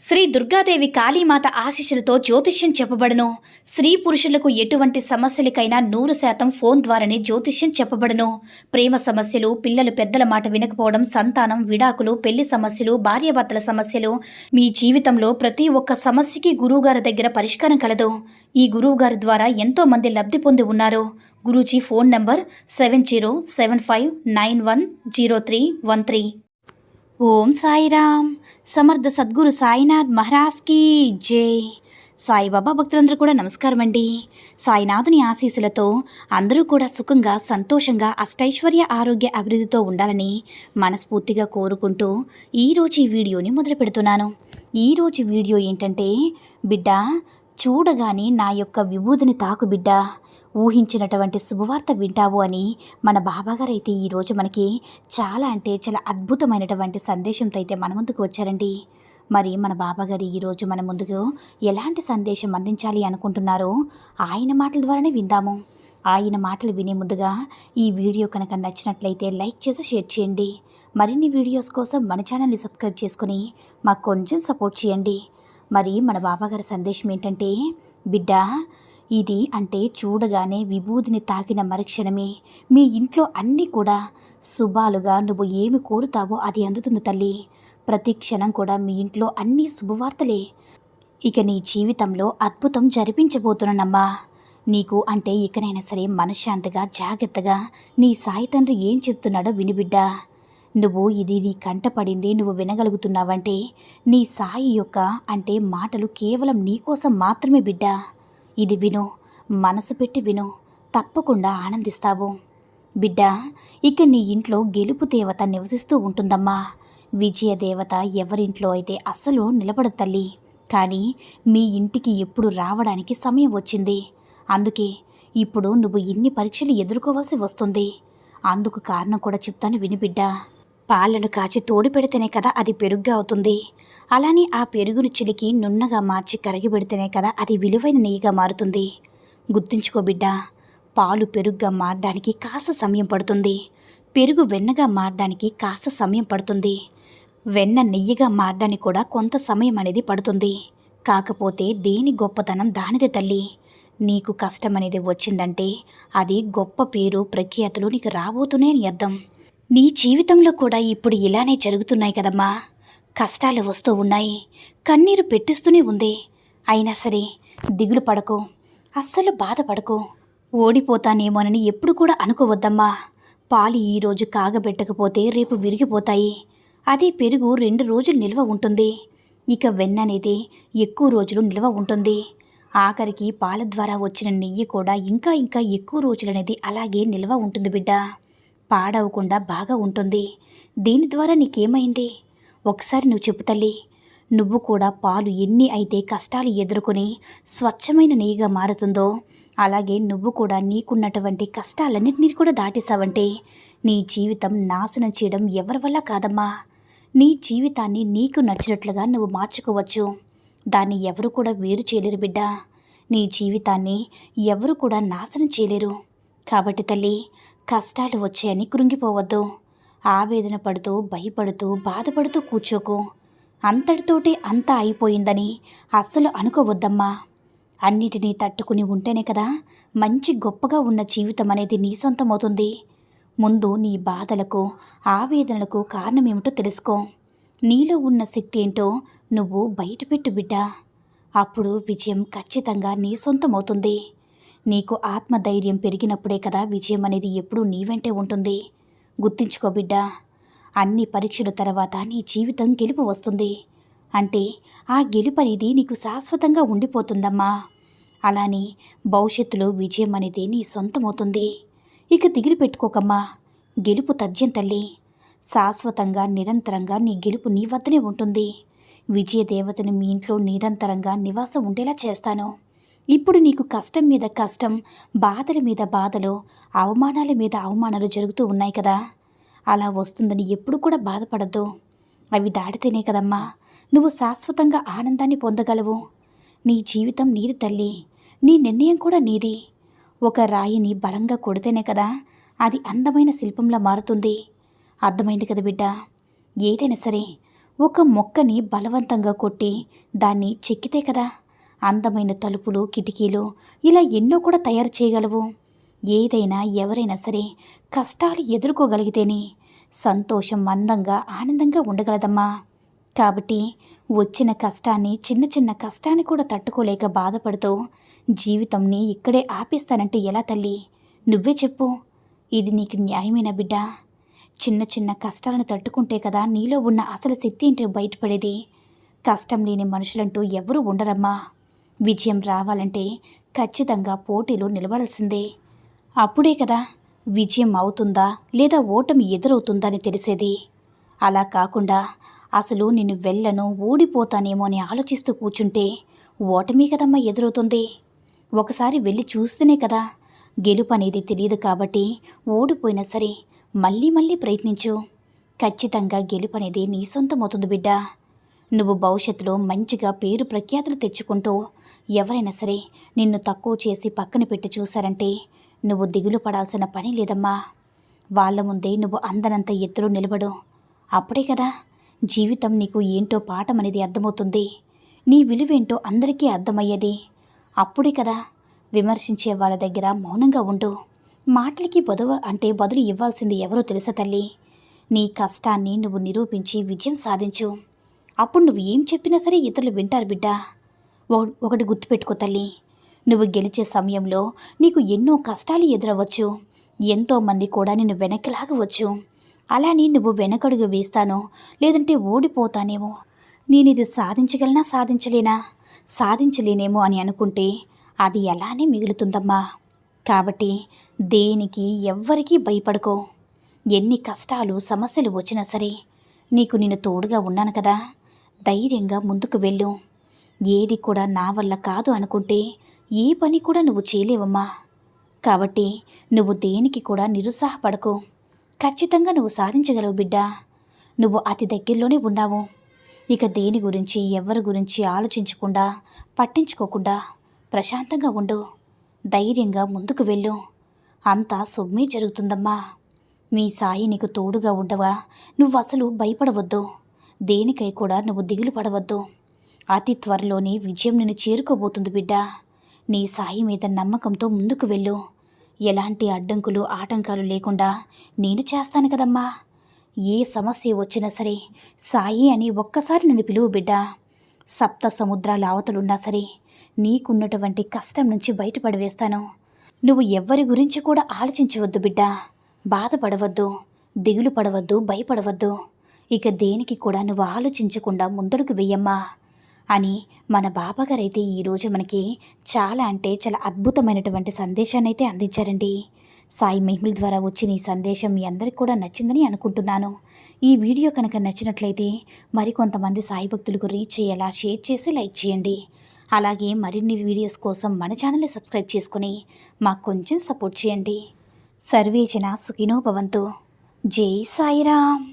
శ్రీ దుర్గాదేవి కాళీమాత ఆశీస్సులతో జ్యోతిష్యం చెప్పబడును. స్త్రీ పురుషులకు ఎటువంటి సమస్యలకైనా 100% ఫోన్ ద్వారానే జ్యోతిష్యం చెప్పబడును. ప్రేమ సమస్యలు, పిల్లలు పెద్దల మాట వినకపోవడం, సంతానం, విడాకులు, పెళ్లి సమస్యలు, భార్యాభర్తల సమస్యలు, మీ జీవితంలో ప్రతి ఒక్క సమస్యకి గురువుగారి దగ్గర పరిష్కారం కలదు. ఈ గురువుగారి ద్వారా ఎంతో మంది లబ్ధి పొంది ఉన్నారు. Guruji phone number 7075910313. ఓం సాయిరామ్. సమర్థ సద్గురు సాయినాథ్ మహారాజ్కి జై. సాయిబాబా భక్తులందరూ కూడా నమస్కారం అండి. సాయినాథుని ఆశీస్సులతో అందరూ కూడా సుఖంగా, సంతోషంగా, అష్టైశ్వర్య, ఆరోగ్య అభివృద్ధితో ఉండాలని మనస్ఫూర్తిగా కోరుకుంటూ ఈరోజు ఈ వీడియోని మొదలు పెడుతున్నాను. ఈరోజు వీడియో ఏంటంటే, బిడ్డ చూడగానే నా యొక్క విభూతిని తాకు బిడ్డ, ఊహించినటువంటి శుభవార్త వింటావు అని మన బాబాగారు అయితే ఈరోజు మనకి చాలా అద్భుతమైనటువంటి సందేశంతో అయితే మన ముందుకు వచ్చారండి. మరి మన బాబాగారు ఈరోజు మన ముందుకు ఎలాంటి సందేశం అందించాలి అనుకుంటున్నారో ఆయన మాటల ద్వారానే విందాము. ఆయన మాటలు వినే ముందుగా ఈ వీడియో కనుక నచ్చినట్లయితే లైక్ చేసి షేర్ చేయండి. మరిన్ని వీడియోస్ కోసం మన ఛానల్ని సబ్స్క్రైబ్ చేసుకుని మాకు కొంచెం సపోర్ట్ చేయండి. మరి మన బాబాగారి సందేశం ఏంటంటే, బిడ్డ ఇది అంటే చూడగానే విభూతిని తాకిన మరుక్షణమే మీ ఇంట్లో అన్నీ కూడా శుభాలుగా నువ్వు ఏమి కోరుతావో అది అందుతుంది తల్లి. ప్రతి క్షణం కూడా మీ ఇంట్లో అన్నీ శుభవార్తలే. ఇక నీ జీవితంలో అద్భుతం జరిపించబోతున్నానమ్మా. నీకు అంటే ఇకనైనా సరే మనశ్శాంతిగా, జాగ్రత్తగా నీ సాయి తండ్రి ఏం చెప్తున్నాడో వినిబిడ్డా. నువ్వు ఇది నీ కంటపడింది, నువ్వు వినగలుగుతున్నావంటే నీ సాయి యొక్క అంటే మాటలు కేవలం నీకోసం మాత్రమే బిడ్డా. ఇది విను, మనసు పెట్టి విను, తప్పకుండా ఆనందిస్తావు బిడ్డ. ఇక నీ ఇంట్లో గెలుపు దేవత నివసిస్తూ ఉంటుందమ్మా. విజయ దేవత ఎవరింట్లో అయితే అస్సలు నిలబడదు తల్లి. కానీ మీ ఇంటికి ఎప్పుడు రావడానికి సమయం వచ్చింది. అందుకే ఇప్పుడు నువ్వు ఇన్ని పరీక్షలు ఎదుర్కోవాల్సి వస్తుంది. అందుకు కారణం కూడా చెప్తాను వినిబిడ్డా. పాలను కాచి తోడు పెడితేనే కదా అది పెరుగుగా అవుతుంది. అలానే ఆ పెరుగును చిలికి నున్నగా మార్చి కరిగిపెడితేనే కదా అది విలువైన నెయ్యిగా మారుతుంది. గుర్తుంచుకో బిడ్డా, పాలు పెరుగుగా మారడానికి కాస్త సమయం పడుతుంది. పెరుగు వెన్నగా మారడానికి కాస్త సమయం పడుతుంది. వెన్న నెయ్యిగా మారడానికి కూడా కొంత సమయం అనేది పడుతుంది. కాకపోతే దేని గొప్పతనం దానిదే తల్లి. నీకు కష్టం అనేది వచ్చిందంటే అది గొప్ప పేరు, ప్రఖ్యాతులు నీకు రాబోతూనే అని అర్థం. నీ జీవితంలో కూడా ఇప్పుడు ఇలానే జరుగుతున్నాయి కదమ్మా. కష్టాలు వస్తూ ఉన్నాయి, కన్నీరు పెట్టిస్తూనే ఉంది. అయినా సరే దిగులు పడకు, అస్సలు బాధపడకు. ఓడిపోతానేమోనని ఎప్పుడు కూడా అనుకోవద్దమ్మా. పాలు ఈరోజు కాగబెట్టకపోతే రేపు విరిగిపోతాయి. అదే పెరుగు 2 రోజులు నిల్వ ఉంటుంది. ఇక వెన్న అనేది ఎక్కువ రోజులు నిల్వ ఉంటుంది. ఆఖరికి పాల ద్వారా వచ్చిన నెయ్యి కూడా ఇంకా ఎక్కువ రోజులనేది అలాగే నిల్వ ఉంటుంది బిడ్డ. పాడవకుండా బాగా ఉంటుంది. దీని ద్వారా నీకేమైంది ఒకసారి నువ్వు చెప్పు తల్లి. నువ్వు కూడా పాలు ఎన్ని అయితే కష్టాలు ఎదుర్కొని స్వచ్ఛమైన నెయ్యిగా మారుతుందో అలాగే నువ్వు కూడా నీకున్నటువంటి కష్టాలన్నింటినీ కూడా దాటేశావంటే నీ జీవితం నాశనం చేయడం ఎవరి వల్ల కాదమ్మా. నీ జీవితాన్ని నీకు నచ్చినట్లుగా నువ్వు మార్చుకోవచ్చు. దాన్ని ఎవరు కూడా వేరు చేయలేరు బిడ్డ. నీ జీవితాన్ని ఎవరు కూడా నాశనం చేయలేరు. కాబట్టి తల్లి, కష్టాలు వచ్చాయని కృంగిపోవద్దు. ఆవేదన పడుతూ, భయపడుతూ, బాధపడుతూ కూర్చోకు. అంతటితోటే అంతా అయిపోయిందని అస్సలు అనుకోవద్దమ్మా. అన్నిటినీ తట్టుకుని ఉంటేనే కదా మంచి గొప్పగా ఉన్న జీవితం అనేది నీ సొంతమవుతుంది. ముందు నీ బాధలకు, ఆవేదనలకు కారణమేమిటో తెలుసుకో. నీలో ఉన్న శక్తి ఏంటో నువ్వు బయటపెట్టు బిడ్డ. అప్పుడు విజయం ఖచ్చితంగా నీ సొంతమవుతుంది. నీకు ఆత్మధైర్యం పెరిగినప్పుడే కదా విజయం అనేది ఎప్పుడూ నీ వెంటే ఉంటుంది. గుర్తుంచుకో బిడ్డ, అన్ని పరీక్షల తర్వాత నీ జీవితం గెలుపు వస్తుంది. అంటే ఆ గెలుపు అనేది నీకు శాశ్వతంగా ఉండిపోతుందమ్మా. అలానే భవిష్యత్తులో విజయం అనేది నీ సొంతమవుతుంది. ఇక దిగులు పెట్టుకోకమ్మా. గెలుపు తథ్యం తల్లి. శాశ్వతంగా, నిరంతరంగా నీ గెలుపు నీ వద్దనే ఉంటుంది. విజయ దేవతను మీ ఇంట్లో నిరంతరంగా నివాసం ఉండేలా చేస్తాను. ఇప్పుడు నీకు కష్టం మీద కష్టం, బాధల మీద బాధలు, అవమానాల మీద అవమానాలు జరుగుతూ ఉన్నాయి కదా. అలా వస్తుందని ఎప్పుడు కూడా బాధపడద్దు. అవి దాటితేనే కదమ్మా నువ్వు శాశ్వతంగా ఆనందాన్ని పొందగలవు. నీ జీవితం నీది తల్లి. నీ నిర్ణయం కూడా నీది. ఒక రాయిని బలంగా కొడితేనే కదా అది అందమైన శిల్పంలా మారుతుంది. అర్థమైంది కదా బిడ్డ. ఏదైనా సరే ఒక మొక్కని బలవంతంగా కొట్టి దాన్ని చెక్కితే కదా అందమైన తలుపులు, కిటికీలు ఇలా ఎన్నో కూడా తయారు చేయగలవు. ఏదైనా ఎవరైనా సరే కష్టాలు ఎదుర్కోగలిగితేనే సంతోషం, అందంగా, ఆనందంగా ఉండగలదమ్మా. కాబట్టి వచ్చిన కష్టాన్ని, చిన్న చిన్న కష్టాన్ని కూడా తట్టుకోలేక బాధపడుతూ జీవితంని ఇక్కడే ఆపేస్తానంటే ఎలా తల్లి? నువ్వే చెప్పు. ఇది నీకు న్యాయమేనా బిడ్డ? చిన్న చిన్న కష్టాలను తట్టుకుంటే కదా నీలో ఉన్న అసలు శక్తి ఏంటో బయటపడేది. కష్టం లేని మనుషులంటూ ఎవరూ ఉండరమ్మా. విజయం రావాలంటే ఖచ్చితంగా పోటీలో నిలబడాల్సిందే. అప్పుడే కదా విజయం అవుతుందా లేదా ఓటమి ఎదురవుతుందా అని తెలిసేది. అలా కాకుండా అసలు నేను వెళ్ళను, ఓడిపోతానేమో అని ఆలోచిస్తూ కూర్చుంటే ఓటమి కదమ్మా ఎదురవుతుంది. ఒకసారి వెళ్ళి చూస్తేనే కదా గెలుపు అనేది తెలియదు. కాబట్టి ఓడిపోయినా సరే మళ్ళీ మళ్ళీ ప్రయత్నించు. ఖచ్చితంగా గెలుపు అనేది నీ సొంతమవుతుంది బిడ్డ. నువ్వు భవిష్యత్తులో మంచిగా పేరు ప్రఖ్యాతులు తెచ్చుకుంటూ ఎవరైనా సరే నిన్ను తక్కువ చేసి పక్కన పెట్టి చూశారంటే నువ్వు దిగులు పడాల్సిన పని లేదమ్మా. వాళ్ళ ముందే నువ్వు అందనంత ఎత్తులో నిలబడు. అప్పుడే కదా జీవితం నీకు ఏంటో పాఠం అనేది అర్థమవుతుంది. నీ విలువేంటో అందరికీ అర్థమయ్యేది. అప్పుడే కదా విమర్శించే వాళ్ళ దగ్గర మౌనంగా ఉండు. మాటలకి బదులు ఇవ్వాల్సింది ఎవరో తెలుసా తల్లి? నీ కష్టాన్ని నువ్వు నిరూపించి విజయం సాధించు. అప్పుడు నువ్వు ఏం చెప్పినా సరే ఇతరులు వింటారు బిడ్డ. ఒకటి గుర్తుపెట్టుకో తల్లి, నువ్వు గెలిచే సమయంలో నీకు ఎన్నో కష్టాలు ఎదురవ్వచ్చు. ఎంతోమంది కూడా నిన్ను వెనక్కి లాగవచ్చు. అలాని నువ్వు వెనకడుగు వేస్తానో లేదంటే ఓడిపోతానేమో, నేనిది సాధించగలనా సాధించలేనేమో అని అనుకుంటే అది అలానే మిగులుతుందమ్మా. కాబట్టి దేనికి ఎవ్వరికీ భయపడకో. ఎన్ని కష్టాలు, సమస్యలు వచ్చినా సరే నీకు నేను తోడుగా ఉన్నాను కదా. ధైర్యంగా ముందుకు వెళ్ళు. ఏది కూడా నా వల్ల కాదు అనుకుంటే ఏ పని కూడా నువ్వు చేయలేవమ్మా. కాబట్టి నువ్వు దేనికి కూడా నిరుత్సాహపడకు. ఖచ్చితంగా నువ్వు సాధించగలవు బిడ్డ. నువ్వు అతి దగ్గరలోనే ఉన్నావు. ఇక దేని గురించి, ఎవరి గురించి ఆలోచించకుండా, పట్టించుకోకుండా ప్రశాంతంగా ఉండు. ధైర్యంగా ముందుకు వెళ్ళు. అంతా సొమ్మే జరుగుతుందమ్మా. మీ సాయి నీకు తోడుగా ఉండవా? నువ్వు అసలు భయపడవద్దు. దేనికై కూడా నువ్వు దిగులు పడవద్దు. అతి త్వరలోనే విజయం నిన్ను చేరుకోబోతుంది బిడ్డ. నీ సాయి మీద నమ్మకంతో ముందుకు వెళ్ళు. ఎలాంటి అడ్డంకులు, ఆటంకాలు లేకుండా నేను చేస్తాను కదమ్మా. ఏ సమస్య వచ్చినా సరే సాయి అని ఒక్కసారి నన్ను పిలువు బిడ్డ. సప్త సముద్రాల అవతలున్నా సరే నీకున్నటువంటి కష్టం నుంచి బయటపడవేస్తాను. నువ్వు ఎవ్వరి గురించి కూడా ఆలోచించవద్దు బిడ్డ. బాధపడవద్దు, దిగులు పడవద్దు, భయపడవద్దు. ఇక దేనికి కూడా నువ్వు ఆలోచించకుండా ముందడుగు వెయ్యమ్మా అని మన బాబాగారైతే ఈరోజు మనకి చాలా అద్భుతమైనటువంటి సందేశాన్ని అయితే అందించారండి. సాయి మహిమల ద్వారా వచ్చిన ఈ సందేశం మీ అందరికీ కూడా నచ్చిందని అనుకుంటున్నాను. ఈ వీడియో కనుక నచ్చినట్లయితే మరికొంతమంది సాయి భక్తులకు రీచ్ అయ్యేలా షేర్ చేసి లైక్ చేయండి. అలాగే మరిన్ని వీడియోస్ కోసం మన ఛానల్ని సబ్స్క్రైబ్ చేసుకుని మాకు కొంచెం సపోర్ట్ చేయండి. సర్వే జన సుఖినో భవంతు. జై సాయిరామ్.